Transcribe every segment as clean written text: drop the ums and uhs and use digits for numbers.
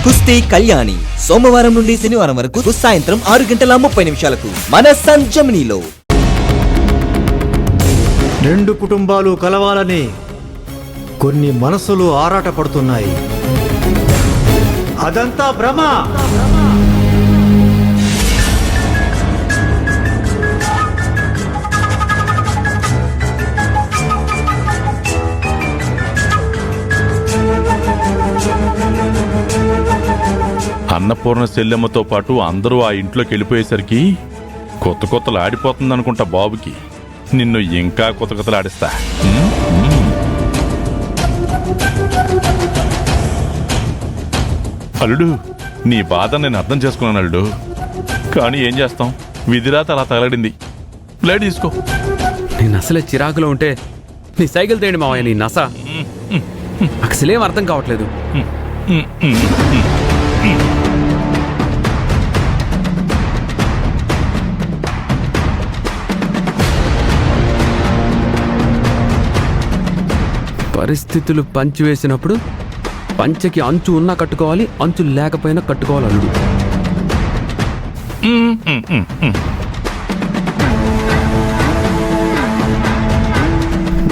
కుస్తీ కళ్యాణి సోమవారం నుండి శనివారం వరకు సాయంత్రం 6:30 మన సన్ జెమినీలో. రెండు కుటుంబాలు కలవాలని కొన్ని మనసులు ఆరాటపడుతున్నాయి. అదంతా భ్రమ. అన్నపూర్ణ చెల్లెమ్మతో పాటు అందరూ ఆ ఇంట్లోకి వెళ్ళిపోయేసరికి కొత్తలు ఆడిపోతుందనుకుంటా బాబుకి. నిన్ను ఇంకా కొత్తలు ఆడిస్తా. అల్లుడు, నీ బాధ నేను అర్థం చేసుకున్నాను అల్లుడు. కానీ ఏం చేస్తాం, విధిరాత అలా తగలడింది. ప్లేట్ తీసుకో. నేను అసలే చిరాకులో ఉంటే నీ సైకిల్ తేండి మావయ్య. నీ నస అసలేం అర్థం కావట్లేదు. పరిస్థితులు పంచి వేసినప్పుడు పంచకి అంచు ఉన్నా కట్టుకోవాలి, అంచు లేకపోయినా కట్టుకోవాలి అల్లుడు.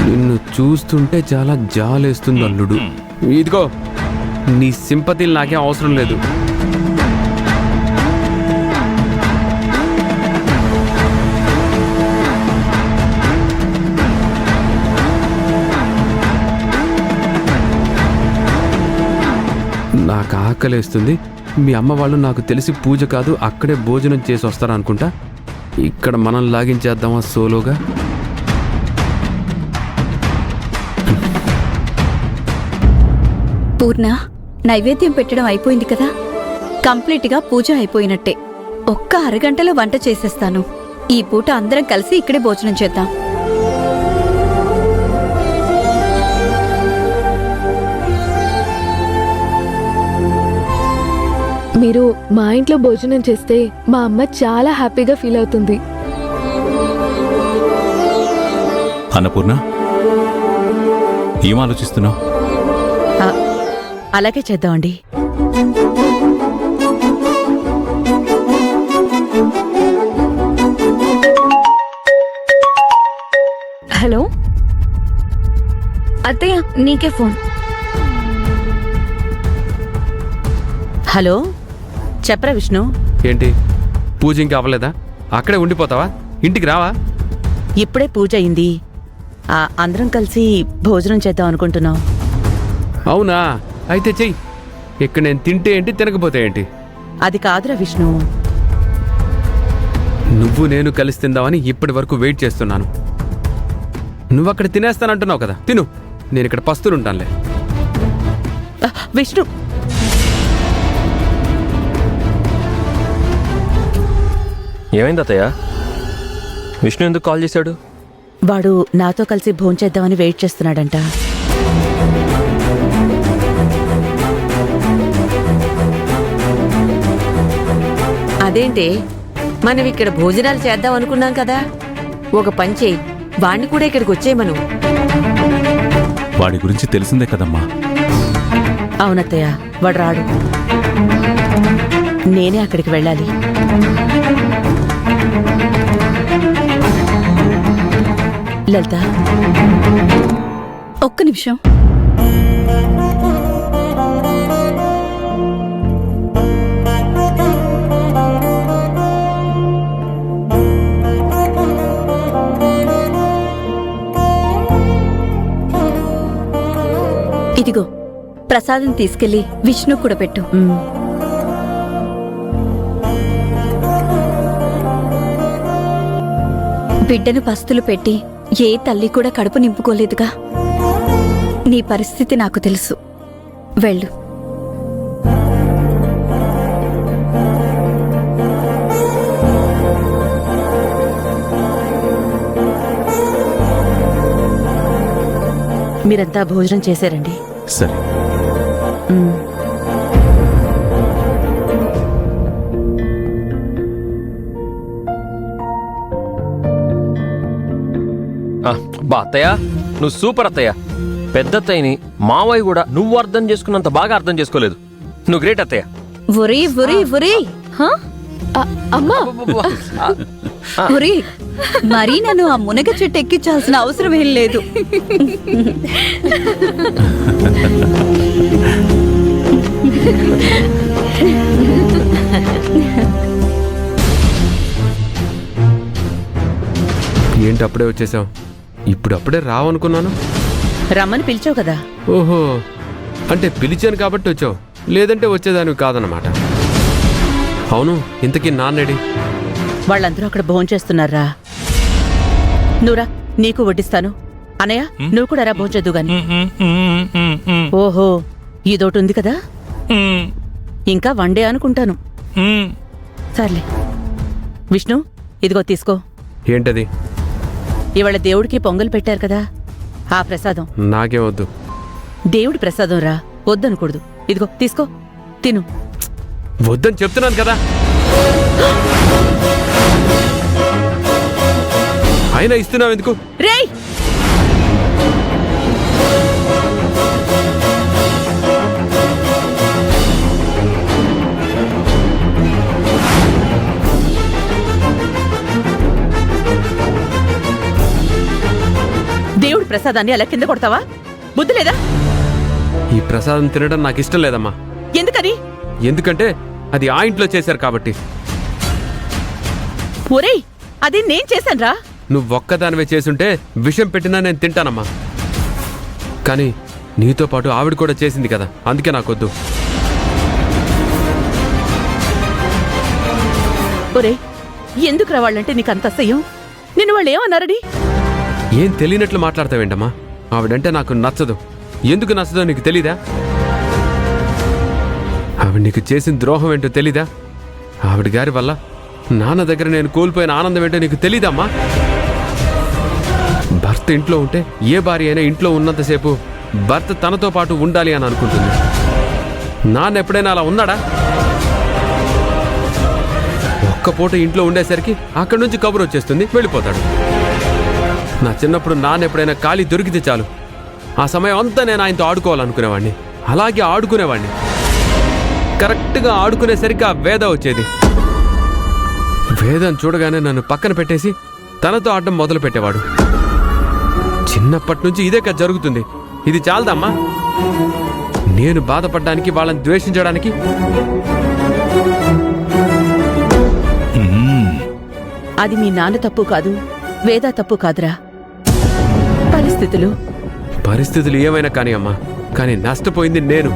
నిన్ను చూస్తుంటే చాలా జాలేస్తుంది అల్లుడు. ఇదిగో నీ సింపతిలు నాకేం అవసరం లేదు. నాకు ఆకలేస్తుంది. మీ అమ్మ వాళ్ళు నాకు తెలిసి పూజ కాదు అక్కడే భోజనం చేసి వస్తారనుకుంటా. ఇక్కడ మనం లాగించేద్దామా సోలోగా? పూర్ణ, నైవేద్యం పెట్టడం అయిపోయింది కదా. కంప్లీట్గా పూజ అయిపోయినట్టే. ఒక్క అరగంటలో వంట చేసేస్తాను. ఈ పూట అందరం కలిసి ఇక్కడే భోజనం చేద్దాం. మీరు మా ఇంట్లో భోజనం చేస్తే మా అమ్మ చాలా హ్యాపీగా ఫీల్ అవుతుంది. అన్నపూర్ణ, ఏం ఆలోచిస్తున్నావు? అలాగే చేద్దామండి. హలో అత్తయ్య, నీకే ఫోన్. హలో, చెప్పరా విష్ణు. ఏంటి పూజ ఇంకా అవ్వలేదా? అక్కడే ఉండిపోతావా? ఇంటికి రావా? ఇప్పుడే పూజ అయింది. అందరం కలిసి భోజనం చేద్దాం అనుకుంటున్నాం. అవునా? అయితే చెయ్యి. ఇక్కడ నేను తింటే ఏంటి, తినకపోతే ఏంటి? అది కాదురా విష్ణు. నువ్వు నేను కలిసి తిందామని ఇప్పటి వరకు వెయిట్ చేస్తున్నాను. నువ్వు అక్కడ తినేస్తానంటున్నావు కదా, తిను. నేను ఇక్కడ పస్తులుంటానులే. విష్ణు, ఏమైంది అత్తయ్య? విష్ణు ఎందుకు కాల్ చేశాడు? వాడు నాతో కలిసి భోంచేద్దామని వెయిట్ చేస్తున్నాడంట. అదేంటి, మనం ఇక్కడ భోజనాలు చేద్దాం అనుకున్నాం కదా. ఒక పని చేయి, వాణ్ణి కూడా ఇక్కడికి వచ్చేయమను. వాడి గురించి తెలిసిందే కదమ్మా. అవునత్తయ్య, వాడు రాడు. నేనే అక్కడికి వెళ్ళాలి. లలిత, ఒక్క నిమిషం. ఇదిగో ప్రసాదం తీసుకెళ్లి విష్ణు కూడా పెట్టు. బిడ్డను పస్తులు పెట్టి ఏ తల్లి కూడా కడుపు నింపుకోలేదుగా. నీ పరిస్థితి నాకు తెలుసు. వెళ్ళు. మీరంతా భోజనం చేశారండి? సరే. బా అత్తయ్య, నువ్వు సూపర్ అత్తయ్య. పెద్దత్తయ్యని మావయ్య కూడా నువ్వు అర్థం చేసుకున్నంత బాగా అర్థం చేసుకోలేదు. నువ్వు గ్రేట్ అత్తయ్య. ఒరే ఒరే ఒరే హా? అమ్మా ఒరే మరీ నన్ను ఆ మునగ చెట్టు ఎక్కించాల్సిన అవసరం ఏం లేదు. ఏంటి అప్పుడే వచ్చేసావు? ఇప్పుడు అప్పుడే రావనుకున్నాను. రమ్మని పిలిచావు కదా. ఓహో, అంటే పిలిచాను కాబట్టి వచ్చావు, లేదంటే వచ్చేదానివి కాదన్నమాట. అవును, ఇంతకీ నాన్నడి? వాళ్ళందరూ అక్కడ భోంచేస్తున్నారా? నువ్వురా, నీకు వడ్డిస్తాను. అనయ్య, నువ్వు కూడా రా, భోంచేద్దు గాని. ఓహో, ఇదోటి ఉంది కదా, ఇంకా వన్డే అనుకుంటాను. సర్లే విష్ణు, ఇదిగో తీసుకో. ఏంటది? ఇవాళ దేవుడికి పొంగల్ పెట్టారు కదా, ఆ ప్రసాదం. నాకే వద్దు. దేవుడి ప్రసాదం రా, వద్దనకూడదు. ఇదిగో తీసుకో, తిను. వద్దని చెప్తున్నాను కదా. అయినా ఇస్తున్నావు ఎందుకు? రేయ్, దేవుడి ప్రసాదాన్ని అలా కింద కొడతావా? బుద్ధి లేదా? ఈ ప్రసాదం తినడం నాకు ఇష్టం లేదమ్మా. ఎందుకని? ఎందుకంటే అది ఆ ఇంట్లో చేశారు కాబట్టి. ఒరేయ్, అది నేను చేశానురా. నువ్వు ఒక్కదానివే చేసుంటే విషం పెట్టినా నేను తింటానమ్మా. కానీ నీతో పాటు ఆవిడ కూడా చేసింది కదా, అందుకే నాకొద్దు. ఒరేయ్, ఎందుకురా వాళ్ళంటే నీకు అంత అసహ్యం? నిన్ను వాళ్ళు ఏమన్నారని? ఏం తెలియనట్లు మాట్లాడతావేంటమ్మా? ఆవిడంటే నాకు నచ్చదు. ఎందుకు నచ్చదో నీకు తెలీదా? ఆవిడ నీకు చేసిన ద్రోహం ఏంటో తెలీదా? ఆవిడ గారి వల్ల నాన్న దగ్గర నేను కోల్పోయిన ఆనందం ఏంటో నీకు తెలీదమ్మా? భర్త ఇంట్లో ఉంటే ఏ భార్య అయినా ఇంట్లో ఉన్నంతసేపు భర్త తనతో పాటు ఉండాలి అని అనుకుంటుంది. నాన్న ఎప్పుడైనా అలా ఉన్నాడా? ఒక్క పూట ఇంట్లో ఉండేసరికి అక్కడి నుంచి కబురు వచ్చేస్తుంది, వెళ్ళిపోతాడు. నా చిన్నప్పుడు నాన్న ఎప్పుడైనా ఖాళీ దొరికితే చాలు, ఆ సమయం అంతా నేను ఆయనతో ఆడుకోవాలనుకునేవాడిని. అలాగే ఆడుకునేవాడిని. కరెక్ట్గా ఆడుకునేసరికి ఆ వేద వచ్చేది. వేదం చూడగానే నన్ను పక్కన పెట్టేసి తనతో ఆడడం మొదలు పెట్టేవాడు. చిన్నప్పటి నుంచి ఇదే కదా జరుగుతుంది. ఇది చాలదమ్మా? నేను బాధపడడానికి, వాళ్ళని ద్వేషించడానికి? అది మీ నాన్న తప్పు కాదు, వేద తప్పు కాదురా, పరిస్థితులు. పరిస్థితులు ఏమైనా కానీ అమ్మా, కానీ నష్టపోయింది నేను.